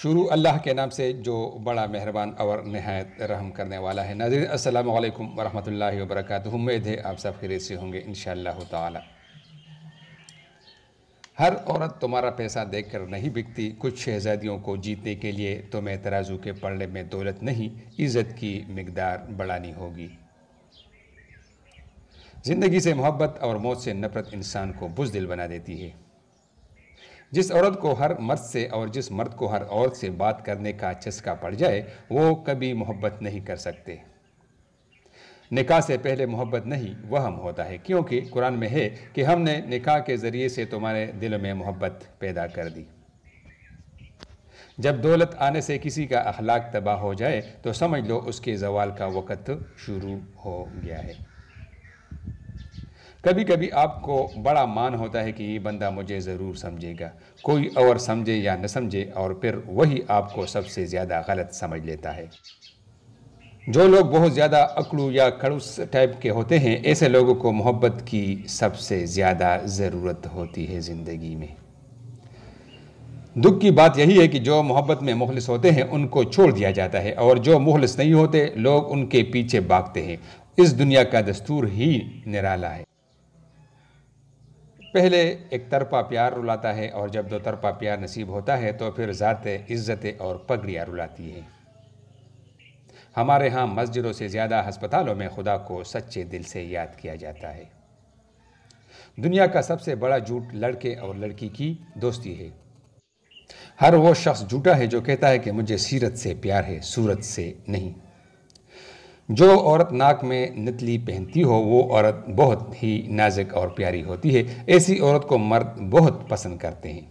شروع اللہ کے نام سے جو بڑا مہربان اور نہایت رحم کرنے والا ہے۔ ناظرین السلام علیکم ورحمۃ اللہ وبرکاتہ۔ امید ہے آپ سب خیریت سے ہوں گے انشاءاللہ تعالی۔ ہر عورت تمہارا پیسہ دیکھ کر نہیں بکتی۔ کچھ شہزادیوں کو جیتنے کے لیے تمہیں ترازو کے پلڑے میں دولت نہیں، عزت کی مقدار بڑھانی ہوگی۔ زندگی سے محبت اور موت سے نفرت انسان کو بزدل بنا دیتی ہے۔ جس عورت کو ہر مرد سے اور جس مرد کو ہر عورت سے بات کرنے کا چسکا پڑ جائے وہ کبھی محبت نہیں کر سکتے۔ نکاح سے پہلے محبت نہیں وہم ہوتا ہے، کیونکہ قرآن میں ہے کہ ہم نے نکاح کے ذریعے سے تمہارے دلوں میں محبت پیدا کر دی۔ جب دولت آنے سے کسی کا اخلاق تباہ ہو جائے تو سمجھ لو اس کے زوال کا وقت شروع ہو گیا ہے۔ کبھی کبھی آپ کو بڑا مان ہوتا ہے کہ یہ بندہ مجھے ضرور سمجھے گا، کوئی اور سمجھے یا نہ سمجھے، اور پھر وہی آپ کو سب سے زیادہ غلط سمجھ لیتا ہے۔ جو لوگ بہت زیادہ اکڑو یا کھڑوس ٹائپ کے ہوتے ہیں، ایسے لوگوں کو محبت کی سب سے زیادہ ضرورت ہوتی ہے زندگی میں۔ دکھ کی بات یہی ہے کہ جو محبت میں مخلص ہوتے ہیں ان کو چھوڑ دیا جاتا ہے، اور جو مخلص نہیں ہوتے لوگ ان کے پیچھے بھاگتے ہیں۔ اس دنیا کا دستور ہی نرالا ہے۔ پہلے ایک طرفہ پیار رلاتا ہے، اور جب دو طرفہ پیار نصیب ہوتا ہے تو پھر ذاتیں، عزتیں اور پگڑیاں رلاتی ہیں۔ ہمارے ہاں مسجدوں سے زیادہ ہسپتالوں میں خدا کو سچے دل سے یاد کیا جاتا ہے۔ دنیا کا سب سے بڑا جھوٹ لڑکے اور لڑکی کی دوستی ہے۔ ہر وہ شخص جھوٹا ہے جو کہتا ہے کہ مجھے سیرت سے پیار ہے، صورت سے نہیں۔ جو عورت ناک میں نتلی پہنتی ہو وہ عورت بہت ہی نازک اور پیاری ہوتی ہے، ایسی عورت کو مرد بہت پسند کرتے ہیں۔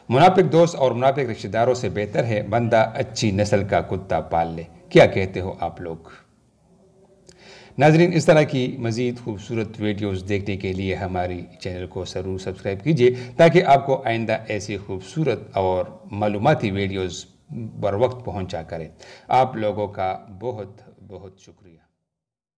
منافق دوست اور منافق رشتہ داروں سے بہتر ہے بندہ اچھی نسل کا کتا پال لے۔ کیا کہتے ہو آپ لوگ؟ ناظرین اس طرح کی مزید خوبصورت ویڈیوز دیکھنے کے لیے ہماری چینل کو ضرور سبسکرائب کیجیے تاکہ آپ کو آئندہ ایسی خوبصورت اور معلوماتی ویڈیوز بر وقت پہنچا کریں۔ آپ لوگوں کا بہت بہت شکریہ۔